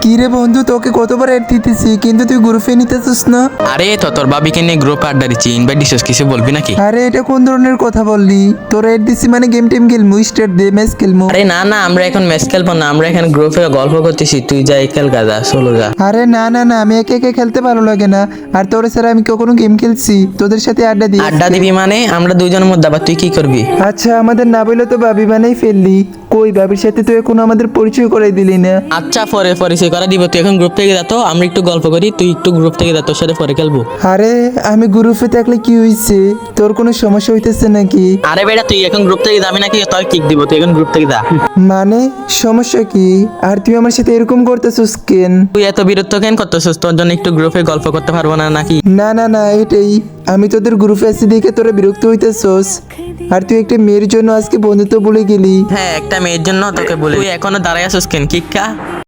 কি রে বন্ধু, তোকে কতবার অ্যাড দিতেছি কিন্তু তুই গ্রুপে নিতেছিস না। আরে তো তোর ভাবিকে নিয়ে গ্রুপ আড্ডা দিচ্ছি, ইনভাইট দিছিস, কিছু বলবি নাকি? আরে এটা কোন ধরনের কথা বললি? তোর অ্যাড দিছি মানে গেম টেম খেলমু, স্টার্ট দে, ম্যাচ খেলমু। আরে না না, আমরা এখন ম্যাচ খেলবো না, আমরা এখানে গ্রুপে গল্প করতেছি, তুই যা খেল গাদা, চলো যা। আরে না না না, আমি একে একে খেলতে ভালো লাগে না। আর তোর ছাড়া আমি কখনো গেম খেলছি? তোদের সাথে আড্ডা দিই। আড্ডা দিবি মানে আমরা দুইজনের মধ্যে, আবার তুই কি করবি? আচ্ছা, আমাদের না বলে তো ভাবি বানাই ফেললি। কই ভাবির সাথে তো এখনো আমাদের পরিচয় করে দিলি না। আচ্ছা পরে পরিচয় করা দিব, তুই এখন গ্রুপ থেকে যা তো, আমরা একটু গল্প করি, তুই একটু গ্রুপ থেকে যা, তোর সাথে পরে খেলবো। আরে আমি গ্রুপে থাকলে কি হইছে? তোর কোনো সমস্যা হইতেছে নাকি? আরে বেটা তুই এখন গ্রুপ থেকে যাবি নাকি? তোর কিক দিব, তুই এখন গ্রুপ থেকে যা। মানে সমস্যা কি? আর তুই আমার সাথে এরকম করতেছিস কেন? তুই এত বিরক্ত কেন করতেছিস? তোর জন্য একটু গ্রুপে গল্প করতে পারবো না নাকি? না না না, এটাই আমি তোদের গ্রুপে আছি দেখে তোরা বিরক্ত হইতেছস। আর তুই একটা মেয়ের জন্য আজকে বন্ধুত্ব বলে গেলি। হ্যাঁ, একটা মেয়ের জন্য তোকে বলে, তুই এখনো দাঁড়ায় আছিস কেন? কিক্কা